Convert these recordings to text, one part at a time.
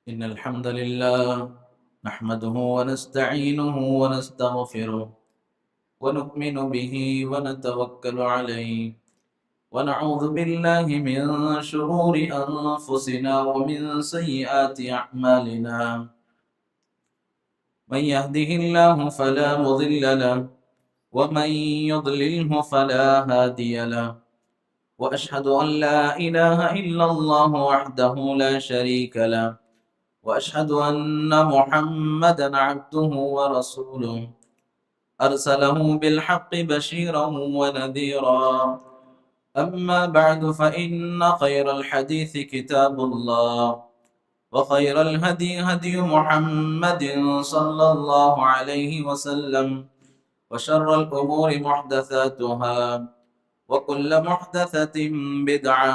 إن الحمد لله نحمده ونستعينه ونستغفره ونؤمن به ونتوكل عليه ونعوذ بالله من شرور أنفسنا ومن سيئات أعمالنا. من يهده الله فلا مضل له ومن يضلله فلا هادي له، وأشهد أن لا إله إلا الله وحده لا شريك له، وأشهد أن محمدا عبده ورسوله أرسله بالحق بشيرا ونذيرا. أما بعد فإن خير الحديث كتاب الله، وخير الهدي هدي محمد صلى الله عليه وسلم، وشر الأمور محدثاتها، وكل محدثة بدعة،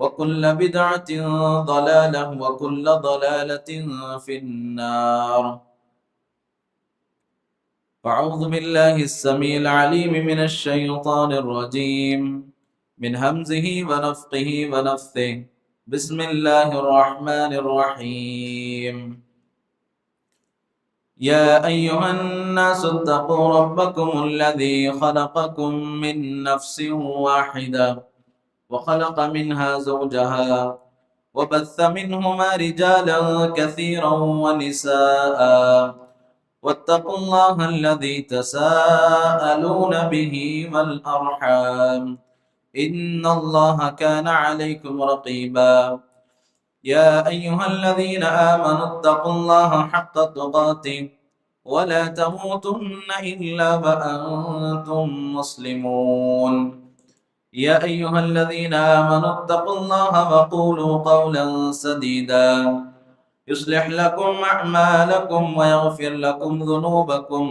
وكل بدعة ضلالة، وكل ضلالة في النار. أعوذ بالله السميع العليم من الشيطان الرجيم، من همزه ونفخه ونفثه. بسم الله الرحمن الرحيم. يا أيها الناس اتقوا ربكم الذي خلقكم من نفس واحدة، وخلق منها زوجها، وبث منهما رجالا كثيرا ونساء، واتقوا الله الذي تساءلون به والأرحام، إن الله كان عليكم رقيبا. يا أيها الذين آمنوا اتقوا الله حق تقاته ولا تموتن إلا وأنتم مسلمون. يا أيها الذين آمنوا اتقوا الله وقولوا قولا سديدا يصلح لكم أعمالكم ويغفر لكم ذنوبكم،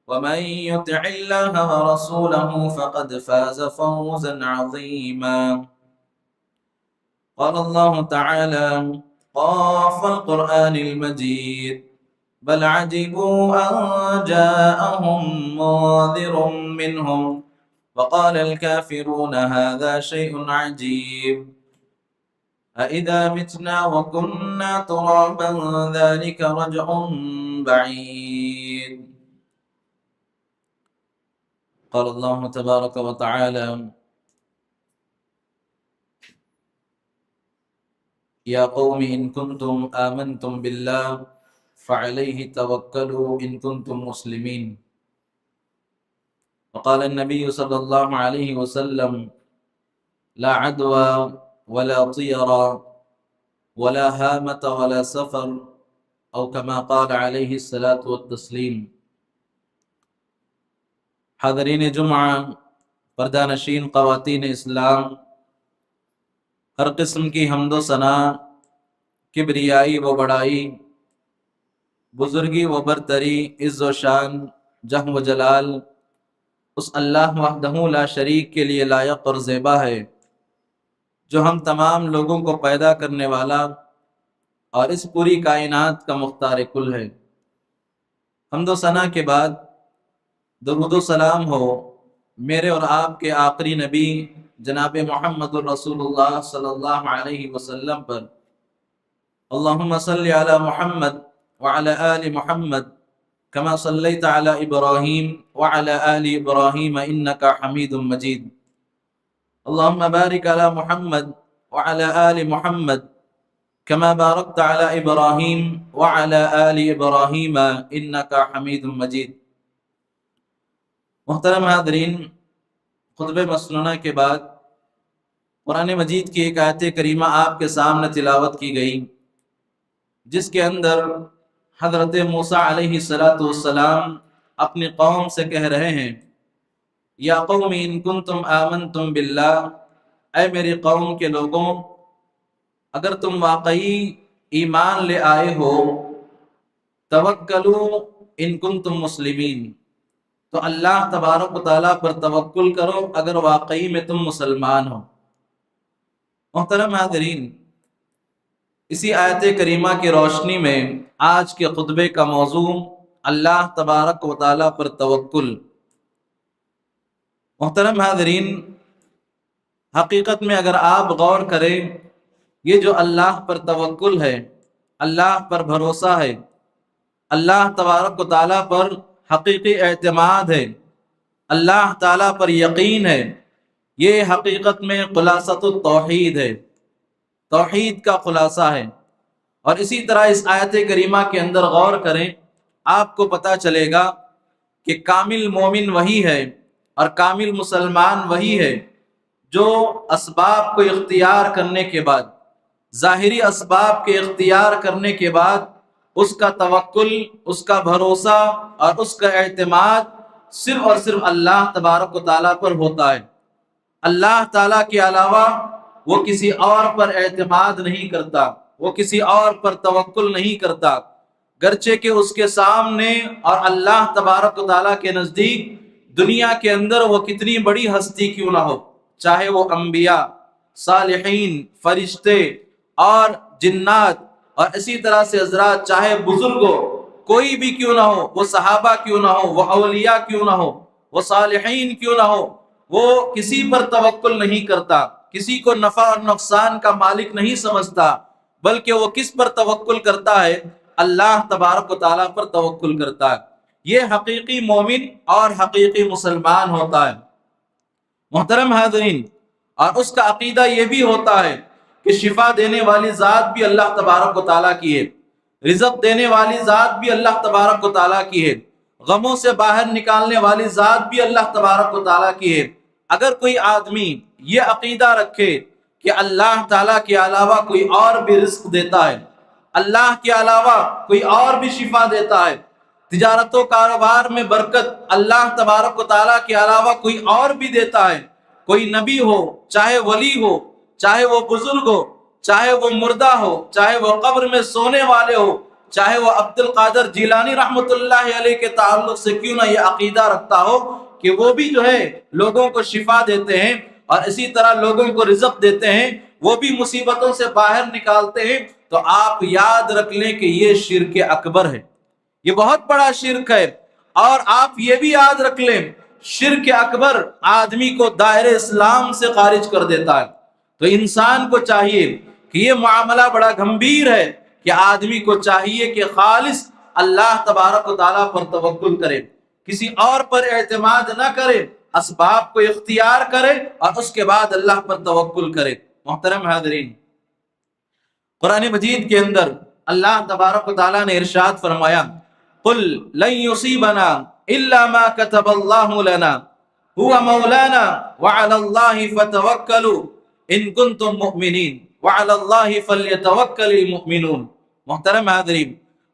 ومن يطع الله ورسوله فقد فاز فوزا عظيما. قال الله تعالى: قاف القرآن المجيد، بل عجبوا أن جاءهم منذر منهم وقال الكافرون هذا شيء عجيب. أإذا متنا وكنا ترابا ذلك رجع بعيد. قال الله تبارك وتعالى: يا قوم إن كنتم آمنتم بالله فعليه توكلوا إن كنتم مسلمين. وقال النبي صلى الله عليه وسلم: لا عدوى ولا طيرا ولا هامة ولا سفر، أو كما قال عليه الصلاة والتسليم. حاضرین جمعہ، پردہ نشین خواتین اسلام، ہر قسم کی حمد و ثنا، کبریائی و بڑائی، بزرگی و برتری، عز و شان، جہ و جلال اس اللہ وحدہ لا شریک کے لیے لائق اور زیبا ہے، جو ہم تمام لوگوں کو پیدا کرنے والا اور اس پوری کائنات کا مختار کل ہے۔ حمد و ثنا کے بعد درود و سلام ہو میرے اور آپ کے آخری نبی جناب محمد الرسول اللہ صلی اللہ علیہ وسلم پر۔ اللہم صلی علی محمد وعلی آل محمد کما صلیت علی ابراہیم وعلی آل ابراہیم انکا حمید مجید۔ اللہم بارک علی محمد وعلی آل محمد کما بارکت علی ابراہیم وعلی آل ابراہیم انکا حمید مجید۔ محترم حاضرین، خطبہ مسنونہ کے بعد قرآن مجید کی ایک آیت کریمہ آپ کے سامنے تلاوت کی گئی، جس کے اندر حضرت موسیٰ علیہ السلام اپنی قوم سے کہہ رہے ہیں: یا قوم ان کنتم آمنتم باللہ، اے میری قوم کے لوگوں، اگر تم واقعی ایمان لے آئے ہو، توکلوا ان کنتم مسلمین، تو اللہ تبارک و تعالیٰ پر توکل کرو اگر واقعی میں تم مسلمان ہو۔ محترم حاضرین، اسی آیت کریمہ کی روشنی میں آج کے خطبے کا موضوع اللہ تبارک و تعالیٰ پر توکل۔ محترم حاضرین، حقیقت میں اگر آپ غور کریں، یہ جو اللہ پر توکل ہے، اللہ پر بھروسہ ہے، اللہ تبارک و تعالیٰ پر حقیقی اعتماد ہے، اللہ تعالیٰ پر یقین ہے، یہ حقیقت میں خلاصۃ التوحید ہے، توحید کا خلاصہ ہے۔ اور اسی طرح اس آیت کریمہ کے اندر غور کریں، آپ کو پتہ چلے گا کہ کامل مومن وہی ہے اور کامل مسلمان وہی ہے جو اسباب کو اختیار کرنے کے بعد، ظاہری اسباب کے اختیار کرنے کے بعد، اس کا توکل، اس کا بھروسہ اور اس کا اعتماد صرف اور صرف اللہ تبارک و تعالیٰ پر ہوتا ہے۔ اللہ تعالیٰ کے علاوہ وہ کسی اور پر اعتماد نہیں کرتا، وہ کسی اور پر توکل نہیں کرتا، گرچہ کہ اس کے سامنے اور اللہ تبارک و تعالیٰ کے نزدیک دنیا کے اندر وہ کتنی بڑی ہستی کیوں نہ ہو، چاہے وہ انبیاء، صالحین، فرشتے اور جنات، اور اسی طرح سے حضرات چاہے بزرگ ہو، کوئی بھی کیوں نہ ہو، وہ صحابہ کیوں نہ ہو، وہ اولیاء کیوں نہ ہو، وہ صالحین کیوں نہ ہو، وہ کسی پر توکل نہیں کرتا، کسی کو نفع اور نقصان کا مالک نہیں سمجھتا، بلکہ وہ کس پر توکل کرتا ہے؟ اللہ تبارک و تعالیٰ پر توکل کرتا ہے۔ یہ حقیقی مومن اور حقیقی مسلمان ہوتا ہے۔ محترم حاضرین، اور اس کا عقیدہ یہ بھی ہوتا ہے کہ شفا دینے والی ذات بھی اللہ تبارک و تعالیٰ کی ہے، رزق دینے والی ذات بھی اللہ تبارک و تعالیٰ کی ہے، غموں سے باہر نکالنے والی ذات بھی اللہ تبارک و تعالیٰ کی ہے۔ اگر کوئی آدمی یہ عقیدہ رکھے کہ اللہ تعالیٰ کے علاوہ کوئی اور بھی رزق دیتا ہے، اللہ کے علاوہ کوئی اور بھی شفا دیتا ہے، تجارت و کاروبار میں برکت اللہ تبارک و تعالیٰ کے علاوہ کوئی اور بھی دیتا ہے، کوئی نبی ہو، چاہے ولی ہو، چاہے وہ بزرگ ہو، چاہے وہ مردہ ہو، چاہے وہ قبر میں سونے والے ہو، چاہے وہ عبد القادر جیلانی رحمۃ اللہ علیہ کے تعلق سے کیوں نہ یہ عقیدہ رکھتا ہو کہ وہ بھی جو ہے لوگوں کو شفا دیتے ہیں اور اسی طرح لوگوں کو رزق دیتے ہیں، وہ بھی مصیبتوں سے باہر نکالتے ہیں، تو آپ یاد رکھ لیں کہ یہ شرک اکبر ہے، یہ بہت بڑا شرک ہے۔ اور آپ یہ بھی یاد رکھ لیں، شرک اکبر آدمی کو دائرہ اسلام سے خارج کر دیتا ہے۔ تو انسان کو چاہیے کہ یہ معاملہ بڑا گمبھیر ہے کہ آدمی کو چاہیے کہ خالص اللہ تبارک و تعالیٰ پر توکل کرے، کسی اور پر اعتماد نہ کرے، اسباب کو اختیار کرے اور اس کے بعد اللہ پر توکل کرے۔ محترم حاضرین، قرآن مجید کے اندر اللہ تبارک و تعالیٰ نے ارشاد فرمایا، قل لن یصیبنا الا ما كتب اللہ لنا هو مولانا وعلى اللہ فتوکلوا ان کنتم مؤمنین وعلى اللہ فلیتوکل المؤمنون۔ محترم حاضرین،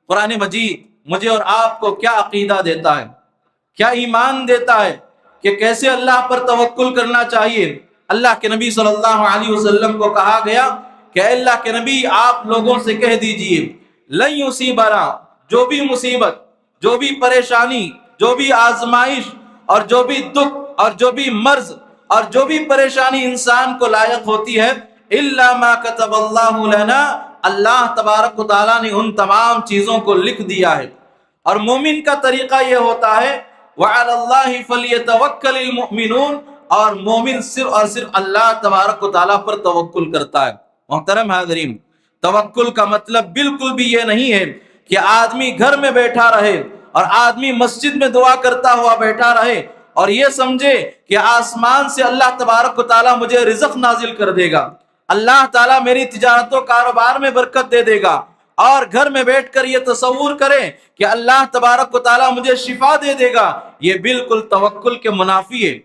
قرآن مجید مجھے اور آپ کو کیا عقیدہ دیتا ہے، کیا ایمان دیتا ہے کہ کیسے اللہ پر توکل کرنا چاہیے۔ اللہ کے نبی صلی اللہ علیہ وسلم کو کہا گیا کہ اے اللہ کے نبی آپ لوگوں سے کہہ دیجئے، لن یصیبنا، جو بھی مصیبت، جو بھی پریشانی، جو بھی آزمائش اور جو بھی دکھ اور جو بھی مرض اور جو بھی پریشانی انسان کو لاحق ہوتی ہے، الا ما كتب اللہ لنا، اللہ تبارک و تعالیٰ نے ان تمام چیزوں کو لکھ دیا ہے۔ اور مومن کا طریقہ یہ ہوتا ہے، وعلی اللہ فلیتوکل المؤمنون، اور مومن صرف اور صرف اللہ تبارک و تعالیٰ پر توکل کرتا ہے۔ محترم حاضرین، توکل کا مطلب بالکل بھی یہ نہیں ہے کہ آدمی گھر میں بیٹھا رہے اور آدمی مسجد میں دعا کرتا ہوا بیٹھا رہے اور یہ سمجھے کہ آسمان سے اللہ تبارک و تعالیٰ مجھے رزق نازل کر دے گا، اللہ تعالیٰ میری تجارت و کاروبار میں برکت دے دے گا، اور گھر میں بیٹھ کر یہ تصور کریں کہ اللہ تبارک و تعالیٰ مجھے شفا دے دے گا۔ یہ بالکل توکل کے منافی ہے،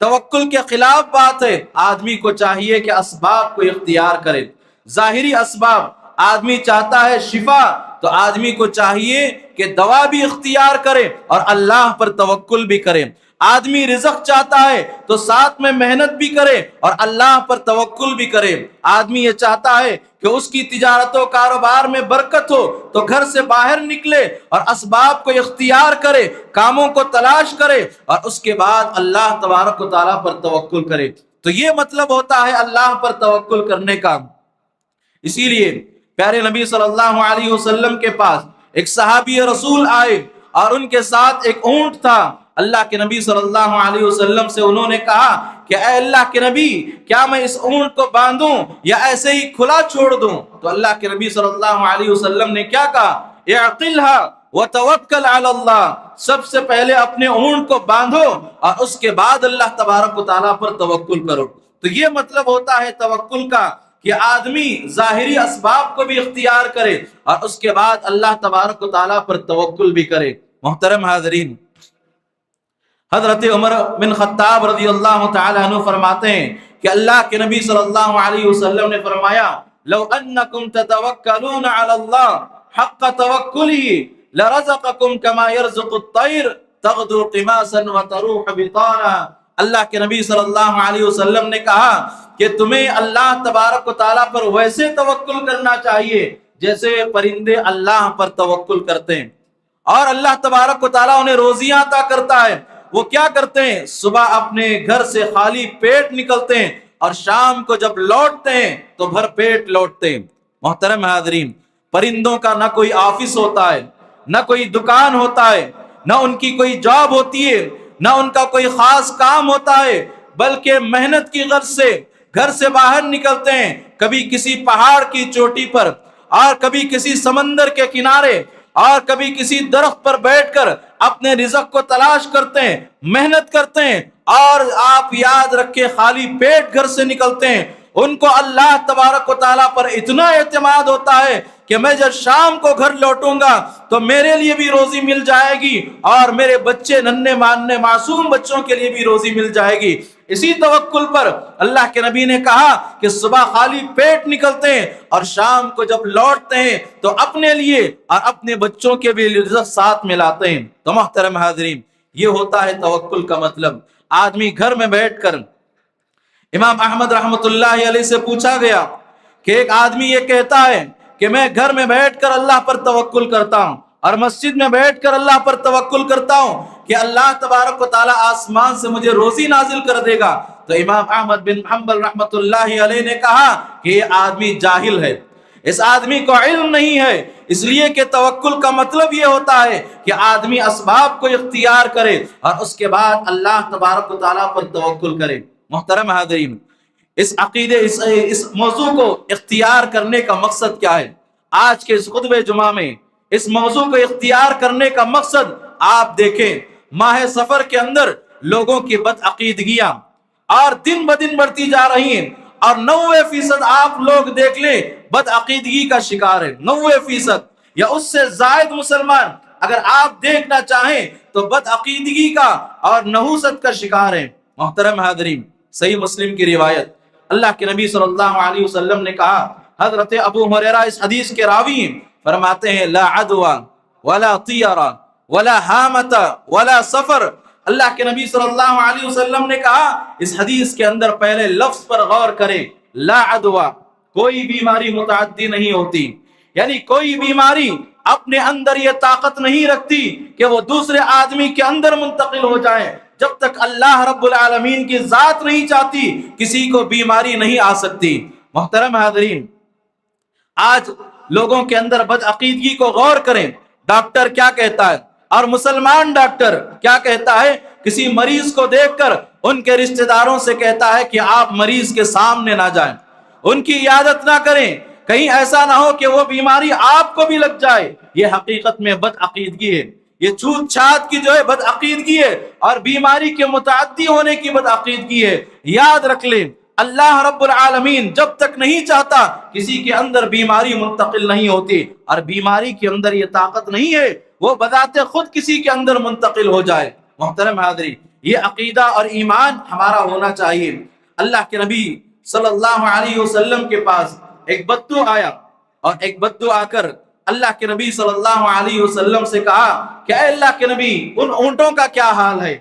توکل کے خلاف بات ہے۔ آدمی کو چاہیے کہ اسباب کو اختیار کرے، ظاہری اسباب، آدمی چاہتا ہے شفا تو آدمی کو چاہیے کہ دوا بھی اختیار کرے اور اللہ پر توکل بھی کرے۔ آدمی رزق چاہتا ہے تو ساتھ میں محنت بھی کرے اور اللہ پر توکل بھی کرے۔ آدمی یہ چاہتا ہے کہ اس کی تجارت و کاروبار میں برکت ہو تو گھر سے باہر نکلے اور اسباب کو اختیار کرے، کاموں کو تلاش کرے اور اس کے بعد اللہ تبارک و تعالیٰ پر توکل کرے۔ تو یہ مطلب ہوتا ہے اللہ پر توکل کرنے کا۔ اسی لیے پیارے نبی صلی اللہ علیہ وسلم کے پاس ایک صحابی رسول آئے اور ان کے ساتھ ایک اونٹ تھا۔ اللہ کے نبی صلی اللہ علیہ وسلم سے انہوں نے کہا کہ کہ اے اللہ کے نبی کیا میں اس اونٹ کو باندھوں یا ایسے ہی کھلا چھوڑ دوں؟ تو اللہ کے نبی صلی اللہ علیہ وسلم نے کیا کہا؟ اعقلها وتوکل علی اللہ، سب سے پہلے اپنے اونٹ کو باندھو اور اس کے بعد اللہ تبارک و تعالیٰ پر توکل کرو۔ تو یہ مطلب ہوتا ہے توکل کا کہ آدمی ظاہری اسباب کو بھی اختیار کرے اور اس کے بعد اللہ تبارک و تعالیٰ پر توکل بھی کرے۔ محترم حاضرین، حضرت عمر بن خطاب رضی اللہ تعالی عنہ فرماتے ہیں کہ اللہ کے نبی صلی اللہ علیہ وسلم نے فرمایا لو انکم تتوکلون علی اللہ حق توکلہ لرزقکم کما یرزق الطیر تغدو قماسا وتروح بطانا۔ اللہ کے نبی صلی اللہ علیہ وسلم نے کہا کہ تمہیں اللہ تبارک و تعالیٰ پر ویسے توکل کرنا چاہیے جیسے پرندے اللہ پر توکل کرتے ہیں، اور اللہ تبارک و تعالیٰ انہیں روزیاں عطا کرتا ہے۔ وہ کیا کرتے ہیں؟ صبح اپنے گھر سے خالی پیٹ نکلتے ہیں اور شام کو جب لوٹتے ہیں تو بھر پیٹ لوٹتے ہیں۔ محترم حاضرین، پرندوں کا نہ کوئی آفس ہوتا ہے، نہ کوئی دکان ہوتا ہے، نہ ان کی کوئی جاب ہوتی ہے، نہ ان کا کوئی خاص کام ہوتا ہے، بلکہ محنت کی غرض سے گھر سے باہر نکلتے ہیں، کبھی کسی پہاڑ کی چوٹی پر اور کبھی کسی سمندر کے کنارے اور کبھی کسی درخت پر بیٹھ کر اپنے رزق کو تلاش کرتے ہیں، محنت کرتے ہیں، اور آپ یاد رکھیں خالی پیٹ گھر سے نکلتے ہیں۔ ان کو اللہ تبارک و تعالیٰ پر اتنا اعتماد ہوتا ہے کہ میں جب شام کو گھر لوٹوں گا تو میرے لیے بھی روزی مل جائے گی اور میرے بچے ننھے ماننے معصوم بچوں کے لیے بھی روزی مل جائے گی۔ اسی توکل پر اللہ کے نبی نے کہا کہ صبح خالی پیٹ نکلتے ہیں اور شام کو جب لوٹتے ہیں تو اپنے لیے اور اپنے بچوں کے بھی رزق ساتھ میں لاتے ہیں۔ تو محترم حاضرین، یہ ہوتا ہے توکل کا مطلب۔ آدمی گھر میں بیٹھ کر، امام احمد رحمۃ اللہ علیہ سے پوچھا گیا کہ ایک آدمی یہ کہتا ہے کہ میں گھر میں بیٹھ کر اللہ پر توکل کرتا ہوں اور مسجد میں بیٹھ کر اللہ پر توکل کرتا ہوں کہ اللہ تبارک و تعالیٰ آسمان سے مجھے روزی نازل کر دے گا۔ تو امام احمد بن حنبل رحمۃ اللہ علیہ نے کہا کہ یہ آدمی جاہل ہے، اس آدمی کو علم نہیں ہے، اس لیے کہ توکل کا مطلب یہ ہوتا ہے کہ آدمی اسباب کو اختیار کرے اور اس کے بعد اللہ تبارک و تعالیٰ پر توکل کرے۔ محترم حاضرین، اس عقیدے اس موضوع کو اختیار کرنے کا مقصد کیا ہے؟ آج کے اس خطبہ جمعہ میں اس موضوع کو اختیار کرنے کا مقصد آپ دیکھیں، ماہ سفر کے اندر لوگوں کی بدعقیدگیاں اور دن بدن بڑھتی جا رہی ہیں، اور 90% آپ لوگ دیکھ لیں بدعقیدگی کا شکار ہے۔ 90% یا اس سے زائد مسلمان اگر آپ دیکھنا چاہیں تو بدعقیدگی کا اور نحوست کا شکار ہے۔ محترم حاضرین، صحیح مسلم کی روایت، اللہ کے نبی صلی اللہ علیہ وسلم نے کہا، حضرت ابو ہریرہ اس حدیث کے راوی ہیں، فرماتے ہیں لا عدوى ولا طیرہ ولا حامۃ ولا سفر۔ اللہ کے نبی صلی اللہ علیہ وسلم نے کہا اس حدیث کے اندر پہلے لفظ پر غور کریں، لا عدوى، کوئی بیماری متعدی نہیں ہوتی، یعنی کوئی بیماری اپنے اندر یہ طاقت نہیں رکھتی کہ وہ دوسرے آدمی کے اندر منتقل ہو جائے۔ جب تک اللہ رب العالمین کی ذات نہیں چاہتی کسی کو بیماری نہیں آ سکتی۔ محترم حاضرین، آج لوگوں کے اندر بدعقیدگی کو غور کریں۔ ڈاکٹر کیا کہتا ہے، اور مسلمان ڈاکٹر کیا کہتا ہے؟ کسی مریض کو دیکھ کر ان کے رشتہ داروں سے کہتا ہے کہ آپ مریض کے سامنے نہ جائیں، ان کی عیادت نہ کریں، کہیں ایسا نہ ہو کہ وہ بیماری آپ کو بھی لگ جائے۔ یہ حقیقت میں بدعقیدگی ہے، یہ چھوت چھات کی جو ہے بدعقیدگی ہے، اور بیماری کے متعدی ہونے کی بدعقیدگی ہے۔ یاد رکھ لیں، اللہ رب العالمین جب تک نہیں چاہتا کسی کے اندر بیماری منتقل نہیں ہوتی، اور بیماری کے اندر یہ طاقت نہیں ہے وہ بذات خود کسی کے اندر منتقل ہو جائے۔ محترم حاضرین، یہ عقیدہ اور ایمان ہمارا ہونا چاہیے۔ اللہ کے نبی صلی اللہ علیہ وسلم کے پاس ایک بدو آیا، اور ایک بدو آ کر اللہ کے نبی صلی اللہ علیہ وسلم سے کہا کہ اے اللہ کے نبی، ان اونٹوں کا کیا حال ہے؟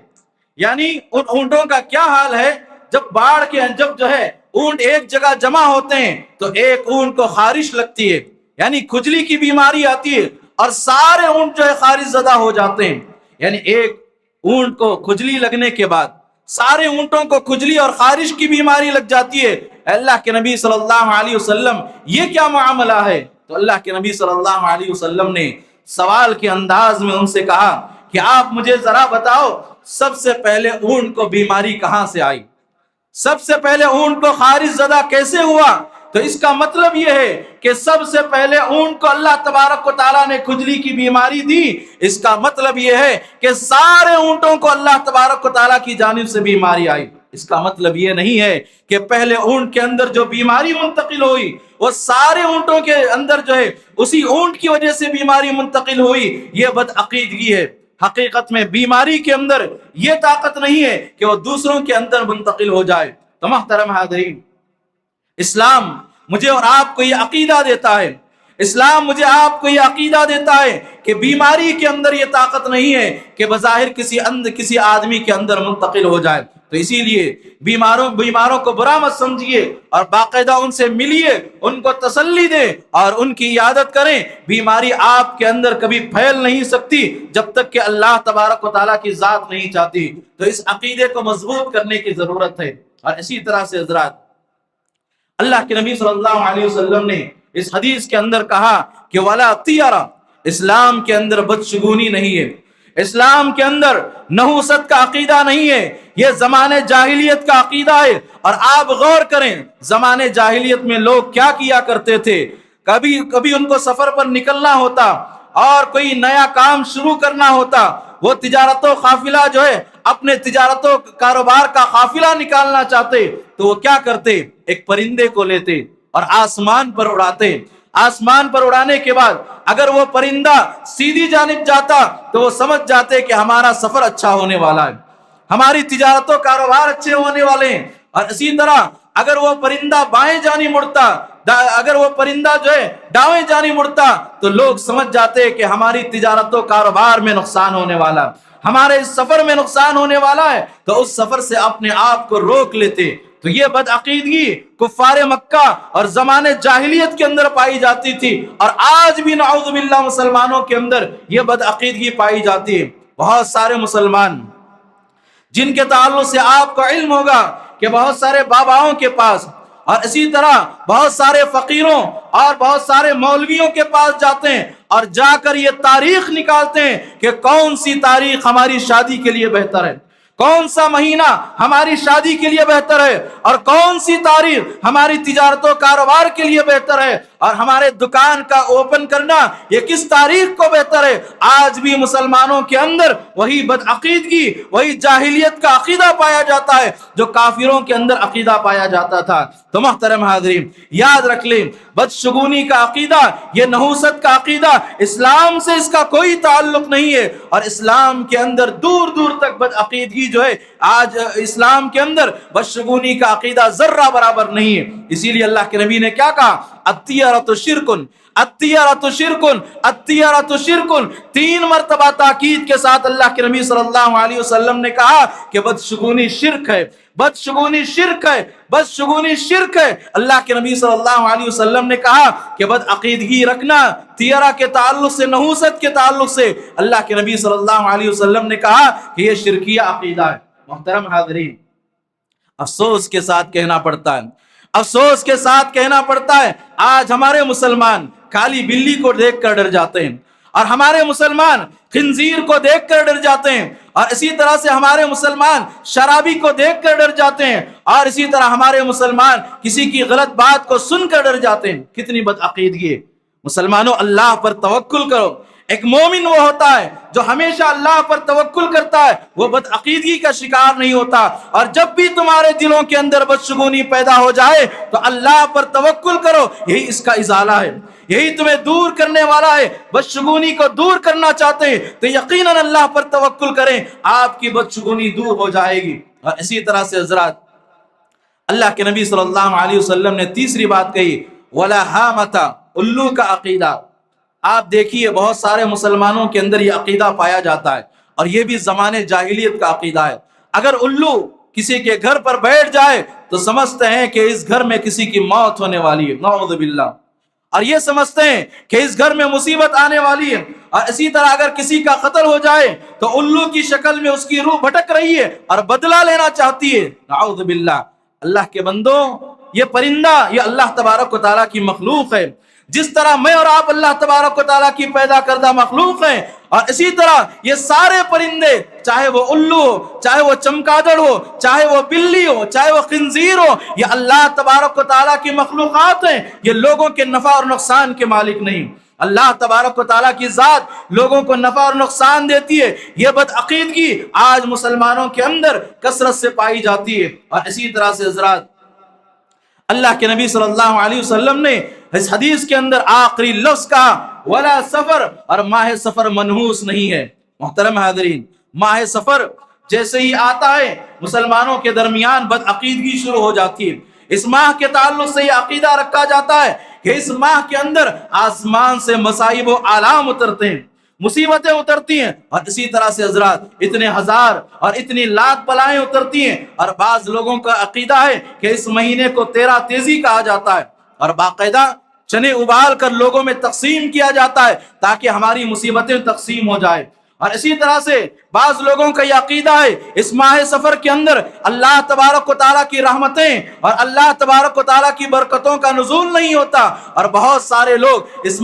یعنی ان اونٹوں کا کیا حال ہے جب باڑھ کے جب جو ہے اونٹ ایک جگہ جمع ہوتے ہیں تو ایک اونٹ کو خارش لگتی ہے، یعنی کھجلی کی بیماری آتی ہے، اور سارے اونٹ جو ہے خارش زدہ ہو جاتے ہیں۔ یعنی ایک اونٹ کو کھجلی لگنے کے بعد سارے اونٹوں کو کھجلی اور خارش کی بیماری لگ جاتی ہے۔ اللہ کے نبی صلی اللہ علیہ وسلم، یہ کیا معاملہ ہے؟ تو اللہ کے نبی صلی اللہ علیہ وسلم نے سوال کے انداز میں ان سے کہا کہ آپ مجھے ذرا بتاؤ، سب سے پہلے اونٹ کو بیماری کہاں سے آئی؟ سب سے پہلے اونٹ کو خارج زدہ کیسے ہوا؟ تو اس کا مطلب یہ ہے کہ سب سے پہلے اونٹ کو اللہ تبارک و تعالیٰ نے کھجلی کی بیماری دی۔ اس کا مطلب یہ ہے کہ سارے اونٹوں کو اللہ تبارک و تعالیٰ کی جانب سے بیماری آئی۔ اس کا مطلب یہ نہیں ہے کہ پہلے اونٹ کے اندر جو بیماری منتقل ہوئی وہ سارے اونٹوں کے اندر جو ہے اسی اونٹ کی وجہ سے بیماری منتقل ہوئی، یہ بدعقیدگی ہے۔ حقیقت میں بیماری کے اندر یہ طاقت نہیں ہے کہ وہ دوسروں کے اندر منتقل ہو جائے۔ تو محترم حاضرین، اسلام مجھے اور آپ کو یہ عقیدہ دیتا ہے، اسلام مجھے آپ کو یہ عقیدہ دیتا ہے کہ بیماری کے اندر یہ طاقت نہیں ہے کہ بظاہر کسی آدمی کے اندر منتقل ہو جائے۔ تو اسی لیے بیماروں کو برا مت سمجھیے اور باقاعدہ ان سے ملیے، ان کو تسلی دیں اور ان کی عیادت کریں۔ بیماری آپ کے اندر کبھی پھیل نہیں سکتی جب تک کہ اللہ تبارک و تعالیٰ کی ذات نہیں چاہتی۔ تو اس عقیدے کو مضبوط کرنے کی ضرورت ہے۔ اور اسی طرح سے حضرات، اللہ کے نبی صلی اللہ علیہ وسلم نے اس حدیث کے اندر کہا کہ وَلَا طِيَرَ، اسلام کے اندر بدشگونی نہیں ہے، اسلام کے اندر نحوست کا عقیدہ نہیں ہے، یہ زمانے جاہلیت کا عقیدہ ہے۔ اور آپ غور کریں زمانے جاہلیت میں لوگ کیا کیا کرتے تھے۔ کبھی ان کو سفر پر نکلنا ہوتا اور کوئی نیا کام شروع کرنا ہوتا، وہ تجارت و قافلہ جو ہے اپنے تجارت و کاروبار کا قافلہ نکالنا چاہتے تو وہ کیا کرتے؟ ایک پرندے کو لیتے اور آسمان پر اڑاتے۔ آسمان پر اڑانے کے بعد اگر وہ پرندہ سیدھی جانب جاتا تو وہ سمجھ جاتے کہ ہمارا سفر اچھا ہونے والا ہے، ہماری تجارت و کاروبار اچھے ہونے والے ہیں۔ اور اسی طرح اگر وہ پرندہ بائیں جانب مڑتا، اگر وہ پرندہ جو ہے دائیں جانب مڑتا تو لوگ سمجھ جاتے کہ ہماری تجارت و کاروبار میں نقصان ہونے والا، ہمارے اس سفر میں نقصان ہونے والا ہے، تو اس سفر سے اپنے آپ کو روک لیتے۔ تو یہ بدعقیدگی کفار مکہ اور زمانے جاہلیت کے اندر پائی جاتی تھی، اور آج بھی نعوذ باللہ مسلمانوں کے اندر یہ بدعقیدگی پائی جاتی ہے۔ بہت سارے مسلمان جن کے تعلق سے آپ کو علم ہوگا کہ بہت سارے باباؤں کے پاس اور اسی طرح بہت سارے فقیروں اور بہت سارے مولویوں کے پاس جاتے ہیں اور جا کر یہ تاریخ نکالتے ہیں کہ کون سی تاریخ ہماری شادی کے لیے بہتر ہے، کون سا مہینہ ہماری شادی کے لیے بہتر ہے، اور کون سی تاریخ ہماری تجارت و کاروبار کے لیے بہتر ہے، اور ہمارے دکان کا اوپن کرنا یہ کس تاریخ کو بہتر ہے۔ آج بھی مسلمانوں کے اندر وہی بدعقیدگی، وہی جاہلیت کا عقیدہ پایا جاتا ہے جو کافروں کے اندر عقیدہ پایا جاتا تھا۔ تو محترم حاضرین، یاد رکھ لیں، بدشگونی کا عقیدہ، یہ نحوست کا عقیدہ، اسلام سے اس کا کوئی تعلق نہیں ہے، اور اسلام کے اندر دور دور تک بدعقیدگی جو ہے، آج اسلام کے اندر بدشگونی کا عقیدہ ذرہ برابر نہیں ہے۔ اسی لیے اللہ کے نبی نے کیا کہا؟ الطیرۃ شرکن، الطیرۃ شرکن، الطیرۃ شرکن، 3 مرتبہ تاکید کے ساتھ اللہ کے نبی صلی اللہ علیہ وسلم نے کہا کہ بدشگونی شرک ہے، بدشگونی شرک ہے، بدشگونی شرک ہے۔ اللہ کے نبی صلی اللہ علیہ وسلم نے کہا کہ بدعقیدگی رکھنا طیرہ کے تعلق سے، نحوست کے تعلق سے، اللہ کے نبی صلی اللہ علیہ وسلم نے کہا کہ یہ شرکیہ عقیدہ ہے۔ محترم حاضرین، افسوس کے ساتھ کہنا پڑتا ہے، افسوس کے ساتھ کہنا پڑتا ہے، آج ہمارے مسلمان کالی بلی کو دیکھ کر ڈر جاتے ہیں، اور ہمارے مسلمان خنزیر کو دیکھ کر ڈر جاتے ہیں، اور اسی طرح سے ہمارے مسلمان شرابی کو دیکھ کر ڈر جاتے ہیں، اور اسی طرح ہمارے مسلمان کسی کی غلط بات کو سن کر ڈر جاتے ہیں۔ کتنی بدعقیدگی ہے۔ مسلمانوں، اللہ پر توکل کرو۔ ایک مومن وہ ہوتا ہے جو ہمیشہ اللہ پر توکل کرتا ہے، وہ بدعقیدگی کا شکار نہیں ہوتا۔ اور جب بھی تمہارے دلوں کے اندر بدشگونی پیدا ہو جائے تو اللہ پر توکل کرو، یہی اس کا ازالہ ہے، یہی تمہیں دور کرنے والا ہے۔ بدشگونی کو دور کرنا چاہتے ہیں تو یقیناً اللہ پر توکل کریں، آپ کی بدشگونی دور ہو جائے گی۔ اور اسی طرح سے حضرات، اللہ کے نبی صلی اللہ علیہ وسلم نے تیسری بات کہی، وَلَا هَامَةَ، الو کا عقیدہ۔ آپ دیکھیے بہت سارے مسلمانوں کے اندر یہ عقیدہ پایا جاتا ہے، اور یہ بھی زمانے جاہلیت کا عقیدہ ہے۔ اگر الو کسی کے گھر پر بیٹھ جائے تو سمجھتے ہیں کہ اس گھر میں کسی کی موت ہونے والی ہے، نعوذ باللہ، اور یہ سمجھتے ہیں کہ اس گھر میں مصیبت آنے والی ہے۔ اور اسی طرح اگر کسی کا قتل ہو جائے تو الو کی شکل میں اس کی روح بھٹک رہی ہے اور بدلہ لینا چاہتی ہے، نعوذ باللہ۔ اللہ کے بندوں، یہ پرندہ یہ اللہ تبارک و تعالیٰ کی مخلوق ہے، جس طرح میں اور آپ اللہ تبارک و تعالیٰ کی پیدا کردہ مخلوق ہیں، اور اسی طرح یہ سارے پرندے، چاہے وہ الو ہو، چاہے وہ چمگادڑ ہو، چاہے وہ بلی ہو، چاہے وہ خنزیر ہو، یہ اللہ تبارک و تعالیٰ کی مخلوقات ہیں، یہ لوگوں کے نفع اور نقصان کے مالک نہیں۔ اللہ تبارک و تعالیٰ کی ذات لوگوں کو نفع اور نقصان دیتی ہے۔ یہ بدعقیدگی آج مسلمانوں کے اندر کثرت سے پائی جاتی ہے۔ اور اسی طرح سے حضرات اللہ کے نبی صلی اللہ علیہ وسلم نے اس حدیث کے اندر آخری لفظ کہا ولا سفر، اور ماہ سفر منحوس نہیں ہے۔ محترم حاضرین، ماہ سفر جیسے ہی آتا ہے مسلمانوں کے درمیان بدعقیدگی شروع ہو جاتی ہے۔ اس ماہ کے تعلق سے یہ عقیدہ رکھا جاتا ہے کہ اس ماہ کے اندر آسمان سے مصائب و آلام اترتے ہیں، مصیبتیں اترتی ہیں، اور اسی طرح سے حضرات اتنے ہزار اور اتنی لاکھ بلائیں اترتی ہیں۔ اور بعض لوگوں کا عقیدہ ہے کہ اس مہینے کو 13 تیزی کہا جاتا ہے، اور باقاعدہ چنے ابال کر لوگوں میں تقسیم کیا جاتا ہے تاکہ ہماری مصیبتیں تقسیم ہو جائے۔ اور اسی طرح سے بعض لوگوں کا یہ عقیدہ ہے اس ماہ سفر کے اندر اللہ تبارک و تعالیٰ کی رحمتیں اور اللہ تبارک و تعالیٰ کی برکتوں کا نزول نہیں ہوتا، اور بہت سارے لوگ اس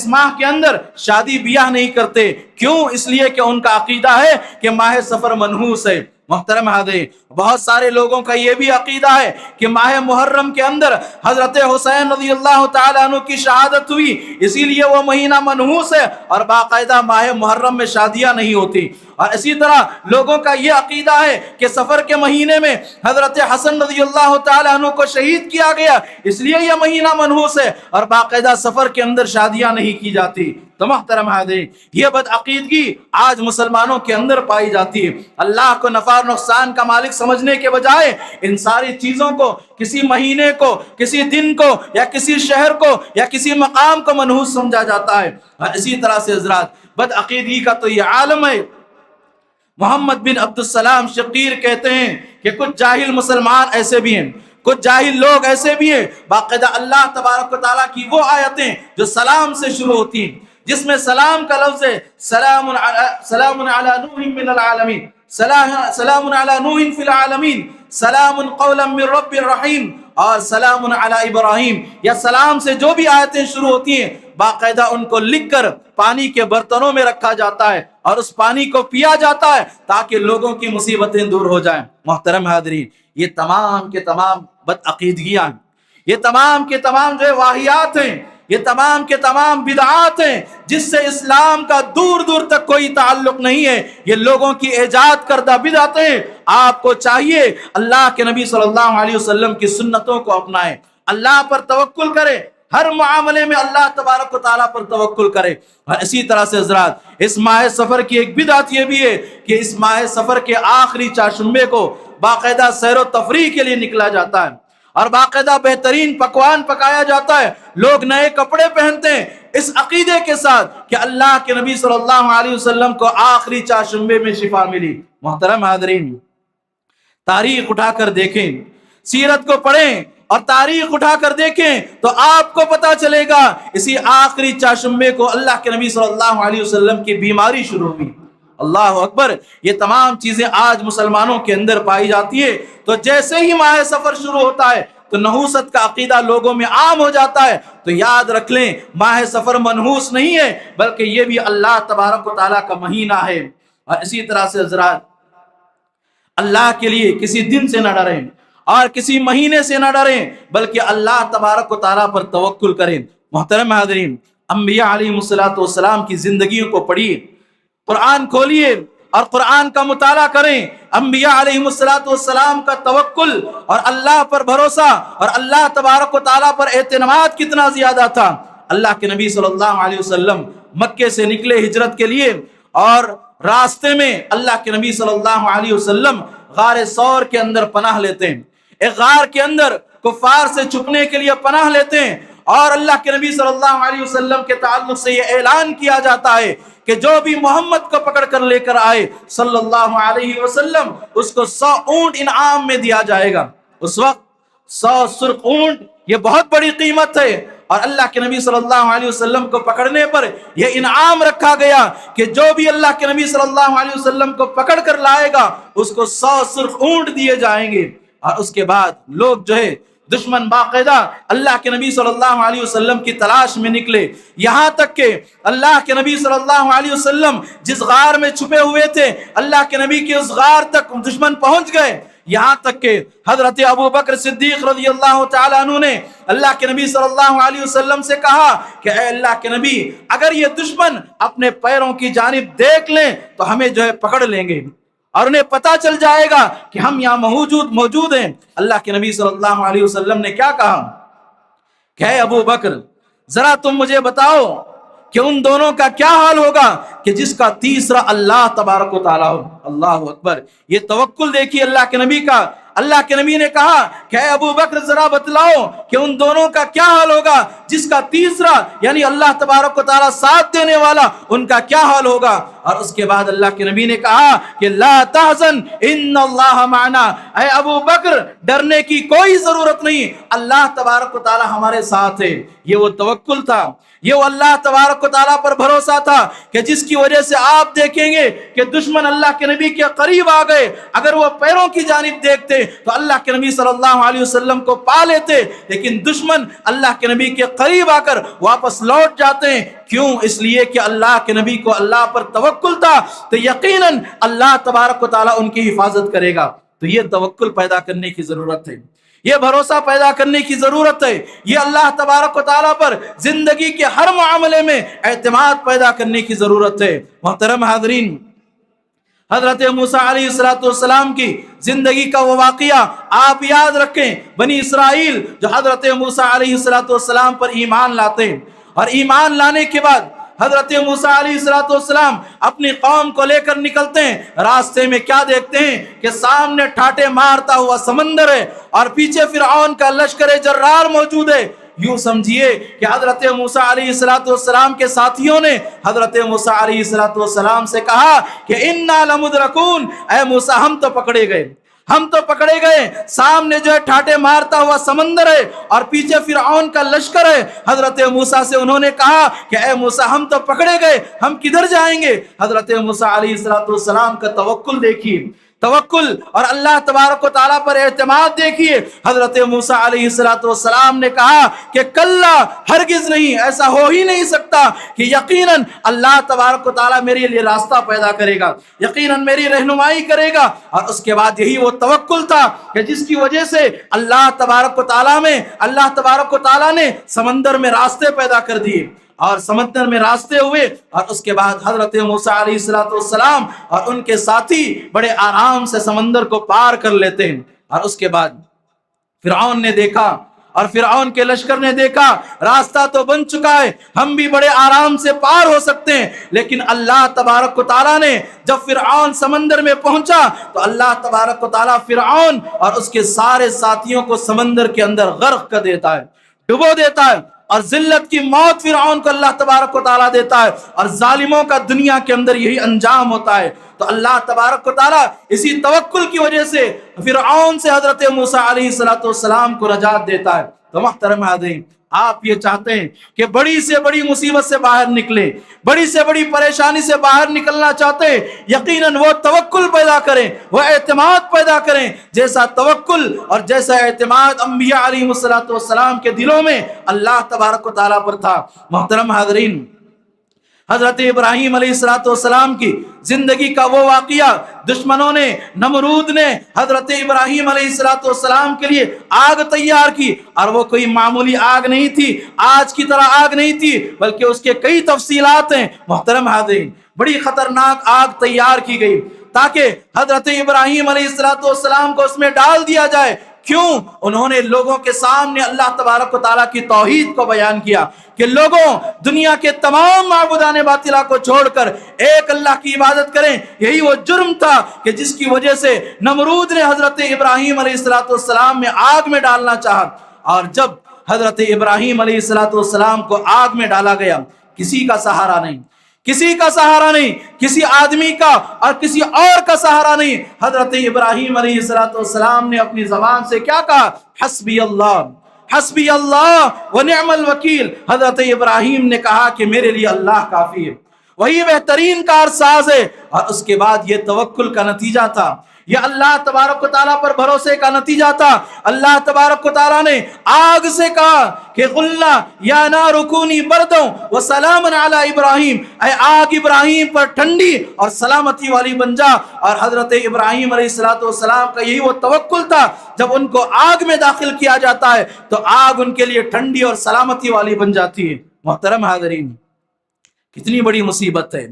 ماہ کے اندر شادی بیاہ نہیں کرتے۔ کیوں؟ اس لیے کہ ان کا عقیدہ ہے کہ ماہ سفر منحوس ہے۔ محترم حاضرین، بہت سارے لوگوں کا یہ بھی عقیدہ ہے کہ ماہ محرم کے اندر حضرت حسین رضی اللہ تعالیٰ عنہ کی شہادت ہوئی، اسی لیے وہ مہینہ منحوس ہے، اور باقاعدہ ماہ محرم میں شادیاں نہیں ہوتی۔ اور اسی طرح لوگوں کا یہ عقیدہ ہے کہ سفر کے مہینے میں حضرت حسن رضی اللہ تعالیٰ عنہ کو شہید کیا گیا، اس لیے یہ مہینہ منحوس ہے، اور باقاعدہ سفر کے اندر شادیاں نہیں کی جاتی۔ تو محترم حاضرین، یہ بدعقیدگی آج مسلمانوں کے اندر پائی جاتی ہے۔ اللہ کو نفع اور نقصان کا مالک سمجھنے کے بجائے ان ساری چیزوں کو، کسی مہینے کو، کسی دن کو، یا کسی شہر کو، یا کسی مقام کو منحوس سمجھا جاتا ہے۔ اور اسی طرح سے حضرات بدعقیدگی کا تو یہ عالم ہے۔ محمد بن عبد السلام شقیر کہتے ہیں کہ کچھ جاہل مسلمان ایسے بھی ہیں، کچھ جاہل لوگ ایسے بھی ہیں، باقاعدہ اللہ تبارک و تعالیٰ کی وہ آیتیں جو سلام سے شروع ہوتی ہیں، جس میں سلام کا لفظ ہے سلام علی نوح من العالمین، سلام علی نوح فی العالمین، سلام قولا من رب الرحیم، اور سلام علی ابراہیم۔ یا سلام سے جو بھی آیتیں شروع ہوتی ہیں باقاعدہ ان کو لکھ کر پانی کے برتنوں میں رکھا جاتا ہے، اور اس پانی کو پیا جاتا ہے تاکہ لوگوں کی مصیبتیں دور ہو جائیں۔ محترم حاضرین، یہ تمام کے تمام بدعقیدگیاں، یہ تمام کے تمام جو واہیات ہیں، یہ تمام کے تمام بدعات ہیں جس سے اسلام کا دور دور تک کوئی تعلق نہیں ہے۔ یہ لوگوں کی ایجاد کردہ بدعتیں ہیں۔ آپ کو چاہیے اللہ کے نبی صلی اللہ علیہ وسلم کی سنتوں کو اپنائیں، اللہ پر توکل کریں، ہر معاملے میں اللہ تبارک و تعالیٰ پر توکل کرے۔ اور اسی طرح سے حضرات اس ماہ سفر کی ایک بدعت یہ بھی ہے کہ اس ماہ سفر کے آخری چاشمبے کو باقاعدہ سیر و تفریح کے لیے نکلا جاتا ہے، اور باقاعدہ بہترین پکوان پکایا جاتا ہے، لوگ نئے کپڑے پہنتے ہیں اس عقیدے کے ساتھ کہ اللہ کے نبی صلی اللہ علیہ وسلم کو آخری چاشمبے میں شفا ملی۔ محترم حاضرین، تاریخ اٹھا کر دیکھیں، سیرت کو پڑھیں اور تاریخ اٹھا کر دیکھیں تو آپ کو پتا چلے گا اسی آخری چاشمبے کو اللہ کے نبی صلی اللہ علیہ وسلم کی بیماری شروع ہوئی۔ اللہ اکبر، یہ تمام چیزیں آج مسلمانوں کے اندر پائی جاتی ہے۔ تو جیسے ہی ماہ سفر شروع ہوتا ہے تو نحوست کا عقیدہ لوگوں میں عام ہو جاتا ہے۔ تو یاد رکھ لیں، ماہ سفر منحوس نہیں ہے، بلکہ یہ بھی اللہ تبارک و تعالیٰ کا مہینہ ہے۔ اور اسی طرح سے حضرات اللہ کے لیے کسی دن سے نہ ڈریں اور کسی مہینے سے نہ ڈریں، بلکہ اللہ تبارک و تعالیٰ پر توکل کریں۔ محترم حاضرین، انبیاء علیہ السلام کی زندگیوں کو پڑھیے، قرآن کھولیے اور قرآن کا مطالعہ کریں۔ انبیاء علیہ السلام کا توکل اور اللہ پر بھروسہ اور اللہ تبارک و تعالیٰ پر اعتماد کتنا زیادہ تھا۔ اللہ کے نبی صلی اللہ علیہ وسلم مکے سے نکلے ہجرت کے لیے، اور راستے میں اللہ کے نبی صلی اللہ علیہ وسلم غار ثور کے اندر پناہ لیتے ہیں، ایک غار کے اندر کفار سے چھپنے کے لیے پناہ لیتے ہیں، اور اللہ کے نبی صلی اللہ علیہ وسلم کے تعلق سے یہ اعلان کیا جاتا ہے کہ جو بھی محمد کو پکڑ کر لے کر آئے صلی اللہ علیہ وسلم، اس کو 100 اونٹ انعام میں دیا جائے گا۔ اس وقت 100 سرخ اونٹ یہ بہت بڑی قیمت ہے، اور اللہ کے نبی صلی اللہ علیہ وسلم کو پکڑنے پر یہ انعام رکھا گیا کہ جو بھی اللہ کے نبی صلی اللہ علیہ وسلم کو پکڑ کر لائے گا اس کو 100 سرخ اونٹ دیے جائیں گے۔ اور اس کے بعد لوگ جو ہے دشمن باقاعدہ اللہ کے نبی صلی اللہ علیہ وسلم کی تلاش میں نکلے، یہاں تک کہ اللہ کے نبی صلی اللہ علیہ وسلم جس غار میں چھپے ہوئے تھے، اللہ کے نبی کے اس غار تک دشمن پہنچ گئے، یہاں تک کہ حضرت ابو بکر صدیق رضی اللہ تعالیٰ عنہ نے اللہ کے نبی صلی اللہ علیہ وسلم سے کہا کہ اے اللہ کے نبی، اگر یہ دشمن اپنے پیروں کی جانب دیکھ لیں تو ہمیں جو ہے پکڑ لیں گے اور انہیں پتا چل جائے گا کہ ہم یہاں موجود ہیں۔ اللہ کے نبی صلی اللہ علیہ وسلم نے کیا کہا کہ اے ابو بکر، ذرا تم مجھے بتاؤ کہ ان دونوں کا کیا حال ہوگا کہ جس کا تیسرا اللہ تبارک و تعالیٰ ہو۔ اللہ اکبر، یہ توکل دیکھیے اللہ کے نبی کا۔ اللہ کے نبی نے کہا کہ اے ابو بکر ذرا بتلاؤ کہ ان دونوں کا کیا حال ہوگا جس کا تیسرا یعنی اللہ تبارک و تعالیٰ ساتھ دینے والا، ان کا کیا حال ہوگا۔ اور اس کے بعد اللہ کے نبی نے کہا کہ لا تحزن ان اللہ معنا، اے ابو بکر ڈرنے کی کوئی ضرورت نہیں، اللہ تبارک و تعالیٰ ہمارے ساتھ ہے۔ یہ وہ توکل تھا، یہ وہ اللہ تبارک و تعالیٰ پر بھروسہ تھا کہ جس کی وجہ سے آپ دیکھیں گے کہ دشمن اللہ کے نبی کے قریب آ گئے، اگر وہ پیروں کی جانب دیکھتے تو اللہ کے نبی صلی اللہ علیہ وسلم کو پا لیتے، لیکن دشمن اللہ کے نبی کے قریب آ کر واپس لوٹ جاتے ہیں۔ کیوں؟ اس لیے کہ اللہ کے نبی کو اللہ پر توکل تھا، تو یقیناً اللہ تبارک و تعالیٰ ان کی حفاظت کرے گا۔ تو یہ توکل پیدا کرنے کی ضرورت ہے، یہ بھروسہ پیدا کرنے کی ضرورت ہے، یہ اللہ تبارک و تعالیٰ پر زندگی کے ہر معاملے میں اعتماد پیدا کرنے کی ضرورت ہے۔ محترم حاضرین، حضرت موسیٰ علیہ السلام کی زندگی کا وہ واقعہ آپ یاد رکھیں۔ بنی اسرائیل جو حضرت موسیٰ علیہ السلام پر ایمان لاتے ہیں، اور ایمان لانے کے بعد حضرت موسیٰ علیہ السلام اپنی قوم کو لے کر نکلتے ہیں، راستے میں کیا دیکھتے ہیں کہ سامنے ٹھاٹے مارتا ہوا سمندر ہے اور پیچھے فرعون کا لشکر جرار موجود ہے۔ یوں سمجھیے کہ حضرت موسیٰ علیہ السلام کے ساتھیوں نے حضرت موسیٰ علیہ السلام سے کہا کہ اِنَّا لَمُدْرَكُونَ، اے موسیٰ ہم تو پکڑے گئے، ہم تو پکڑے گئے، سامنے جو ہے ٹھاٹے مارتا ہوا سمندر ہے اور پیچھے فرعون کا لشکر ہے۔ حضرت موسیٰ سے انہوں نے کہا کہ اے موسیٰ ہم تو پکڑے گئے، ہم کدھر جائیں گے؟ حضرت موسیٰ علیہ السلام کا توکل دیکھیے، توکل اور اللہ تبارک و تعالیٰ پر اعتماد دیکھیے۔ حضرت موسیٰ علیہ السلام نے کہا کہ کلا، ہرگز نہیں، ایسا ہو ہی نہیں سکتا کہ یقیناً اللہ تبارک و تعالیٰ میرے لیے راستہ پیدا کرے گا، یقیناً میری رہنمائی کرے گا۔ اور اس کے بعد یہی وہ توکل تھا کہ جس کی وجہ سے اللہ تبارک و تعالیٰ نے سمندر میں راستے پیدا کر دیے، اور سمندر میں راستے ہوئے، اور اس کے بعد حضرت موسیٰ علیہ السلام اور ان کے ساتھی بڑے آرام سے سمندر کو پار کر لیتے ہیں۔ اور اس کے بعد فرعون نے دیکھا اور فرعون کے لشکر نے دیکھا راستہ تو بن چکا ہے، ہم بھی بڑے آرام سے پار ہو سکتے ہیں، لیکن اللہ تبارک و تعالیٰ نے جب فرعون سمندر میں پہنچا تو اللہ تبارک و تعالیٰ فرعون اور اس کے سارے ساتھیوں کو سمندر کے اندر غرق کر دیتا ہے، ڈبو دیتا ہے، اور ذلت کی موت فرعون کو اللہ تبارک و تعالیٰ دیتا ہے، اور ظالموں کا دنیا کے اندر یہی انجام ہوتا ہے۔ تو اللہ تبارک و تعالیٰ اسی توکل کی وجہ سے فرعون سے حضرت موسیٰ علیہ السلام کو نجات دیتا ہے۔ تو محترم حاضرین، آپ یہ چاہتے ہیں کہ بڑی سے بڑی مصیبت سے باہر نکلیں، بڑی سے بڑی پریشانی سے باہر نکلنا چاہتے ہیں، یقیناً وہ توکل پیدا کریں، وہ اعتماد پیدا کریں، جیسا توکل اور جیسا اعتماد انبیاء علیہ السلام کے دلوں میں اللہ تبارک و تعالیٰ پر تھا۔ محترم حاضرین، حضرت ابراہیم علیہ السلام کی زندگی کا وہ واقعہ، دشمنوں نے، نمرود نے حضرت ابراہیم علیہ السلام کے لیے آگ تیار کی، اور وہ کوئی معمولی آگ نہیں تھی، آج کی طرح آگ نہیں تھی، بلکہ اس کے کئی تفصیلات ہیں۔ محترم حاضرین، بڑی خطرناک آگ تیار کی گئی تاکہ حضرت ابراہیم علیہ السلام کو اس میں ڈال دیا جائے۔ کیوں؟ انہوں نے لوگوں کے سامنے اللہ تبارک و تعالیٰ کی توحید کو بیان کیا کہ لوگوں، دنیا کے تمام معبودان باطلہ کو چھوڑ کر ایک اللہ کی عبادت کریں۔ یہی وہ جرم تھا کہ جس کی وجہ سے نمرود نے حضرت ابراہیم علیہ السلام میں آگ میں ڈالنا چاہا، اور جب حضرت ابراہیم علیہ السلام کو آگ میں ڈالا گیا، کسی کا سہارا نہیں، کسی کا سہارا نہیں، کسی آدمی کا اور کسی اور کا سہارا نہیں۔ حضرت ابراہیم علیہ السلام نے اپنی زبان سے کیا کہا؟ حسبی اللہ، حسبی اللہ ونعم الوکیل۔ حضرت ابراہیم نے کہا کہ میرے لیے اللہ کافی ہے، وہی بہترین کارساز ہے۔ اور اس کے بعد یہ توکل کا نتیجہ تھا، یہ اللہ تبارک و تعالیٰ پر بھروسے کا نتیجہ تھا۔ اللہ تبارک و تعالیٰ نے آگ سے کہا کہ قلنا یا نار کونی بردوں وسلام علی ابراہیم، اے آگ ابراہیم پر ٹھنڈی اور سلامتی والی بن جا۔ اور حضرت ابراہیم علیہ السلام کا یہی وہ توکل تھا، جب ان کو آگ میں داخل کیا جاتا ہے تو آگ ان کے لیے ٹھنڈی اور سلامتی والی بن جاتی ہے۔ محترم حاضرین، کتنی بڑی مصیبت ہے،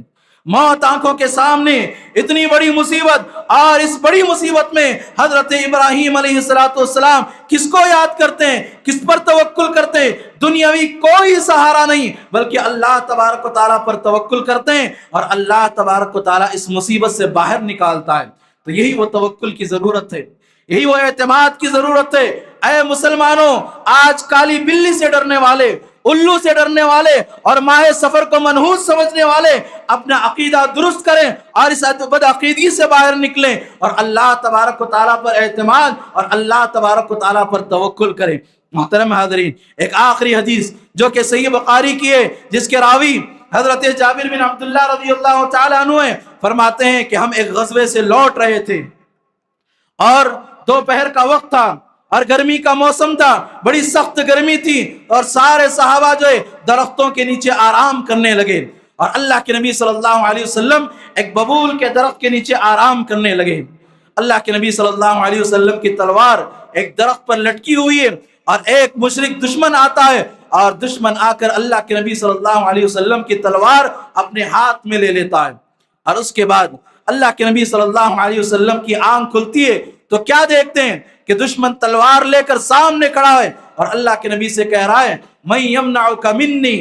موت آنکھوں کے سامنے، اتنی بڑی مصیبت، اور اس بڑی مصیبت میں حضرت ابراہیم علیہ السلام کس کو یاد کرتے ہیں، کس پر توکل کرتے ہیں؟ دنیاوی کوئی سہارا نہیں، بلکہ اللہ تبارک و تعالیٰ پر توکل کرتے ہیں، اور اللہ تبارک و تعالیٰ اس مصیبت سے باہر نکالتا ہے۔ تو یہی وہ توکل کی ضرورت ہے، یہی وہ اعتماد کی ضرورت ہے۔ اے مسلمانوں، آج کالی بلی سے ڈرنے والے، الو سے ڈرنے والے اور ماہ سفر کو منحوس سمجھنے والے اپنا عقیدہ درست کریں اور اس بد عقیدگی سے باہر نکلیں، اور اللہ تبارک و تعالیٰ پر اعتماد اور اللہ تبارک و تعالیٰ پر توکل کریں۔ محترم حاضرین، ایک آخری حدیث جو کہ صحیح بخاری کی ہے، جس کے راوی حضرت جابر بن عبداللہ رضی اللہ تعالیٰ عنہ ہیں، فرماتے ہیں کہ ہم ایک غزوے سے لوٹ رہے تھے اور دوپہر کا وقت تھا اور گرمی کا موسم تھا، بڑی سخت گرمی تھی، اور سارے صحابہ جو ہے درختوں کے نیچے آرام کرنے لگے، اور اللہ کے نبی صلی اللہ علیہ وسلم ایک ببول کے درخت کے نیچے آرام کرنے لگے۔ اللہ کے نبی صلی اللہ علیہ وسلم کی تلوار ایک درخت پر لٹکی ہوئی ہے، اور ایک مشرک دشمن آتا ہے، اور دشمن آ کر اللہ کے نبی صلی اللہ علیہ وسلم کی تلوار اپنے ہاتھ میں لے لیتا ہے، اور اس کے بعد اللہ کے نبی صلی اللہ علیہ وسلم کی آنکھ کھلتی ہے تو کیا دیکھتے ہیں کہ دشمن تلوار لے کر سامنے کھڑا ہے، اور اللہ کے نبی سے کہہ رہا ہے میں یمنعک منی،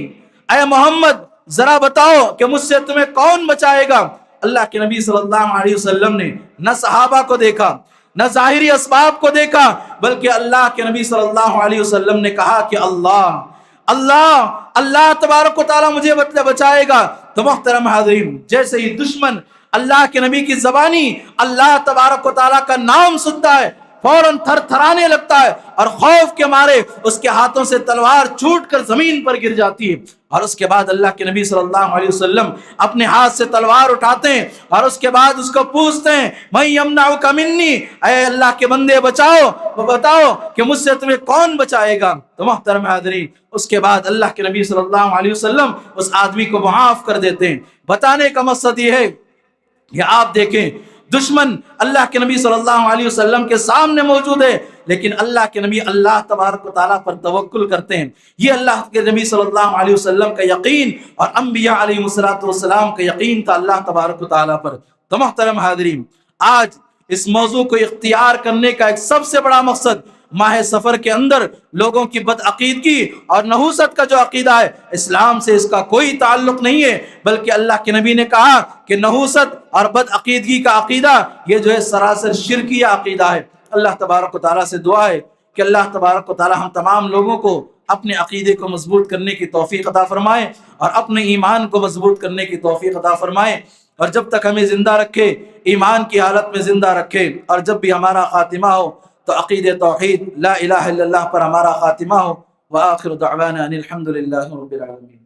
اے محمد ذرا بتاؤ کہ مجھ سے تمہیں کون بچائے گا۔ اللہ کے نبی صلی اللہ علیہ وسلم نے نہ صحابہ کو دیکھا، نہ ظاہری اسباب کو دیکھا، بلکہ اللہ کے نبی صلی اللہ علیہ وسلم نے کہا کہ اللہ اللہ اللہ تبارک و تعالیٰ مجھے بچائے گا۔ تو محترم حاضرین، جیسے ہی دشمن اللہ کے نبی کی زبانی اللہ تبارک و تعالیٰ کا نام سنتا ہے، فوراً تھر تھرانے لگتا ہے، اور خوف کے مارے اس کے ہاتھوں سے تلوار چھوٹ کر زمین پر گر جاتی ہے، اور اس کے بعد اللہ کے نبی صلی اللہ علیہ وسلم اپنے ہاتھ سے تلوار اٹھاتے ہیں، اور اس کے بعد اس کو پوچھتے ہیں میں یمنعک منی، اے اللہ کے بندے بتاؤ کہ مجھ سے تمہیں کون بچائے گا۔ تو محترم حاضرین، اس کے بعد اللہ کے نبی صلی اللہ علیہ وسلم اس آدمی کو معاف کر دیتے ہیں۔ بتانے کا مقصد یہ ہے کہ آپ دیکھیں، دشمن اللہ کے نبی صلی اللہ علیہ وسلم کے سامنے موجود ہے، لیکن اللہ کے نبی اللہ تبارک و تعالیٰ پر توکل کرتے ہیں۔ یہ اللہ کے نبی صلی اللہ علیہ وسلم کا یقین اور انبیاء علیہ السلام کا یقین تھا اللہ تبارک و تعالیٰ پر۔ تو محترم حاضرین، آج اس موضوع کو اختیار کرنے کا ایک سب سے بڑا مقصد ماہ سفر کے اندر لوگوں کی بد عقیدگی اور نحوست کا جو عقیدہ ہے، اسلام سے اس کا کوئی تعلق نہیں ہے، بلکہ اللہ کے نبی نے کہا کہ نحوست اور بد عقیدگی کا عقیدہ یہ جو ہے سراسر شرکیہ عقیدہ ہے۔ اللہ تبارک و تعالیٰ سے دعا ہے کہ اللہ تبارک و تعالیٰ ہم تمام لوگوں کو اپنے عقیدے کو مضبوط کرنے کی توفیق عطا فرمائے، اور اپنے ایمان کو مضبوط کرنے کی توفیق عطا فرمائے، اور جب تک ہمیں زندہ رکھے ایمان کی حالت میں زندہ رکھے، اور جب بھی ہمارا خاتمہ ہو تو عقید توحید لا الہ الا اللہ پر ہمارا خاتمہ ہو۔ وآخر دعوانا ان الحمد للہ رب العالمین۔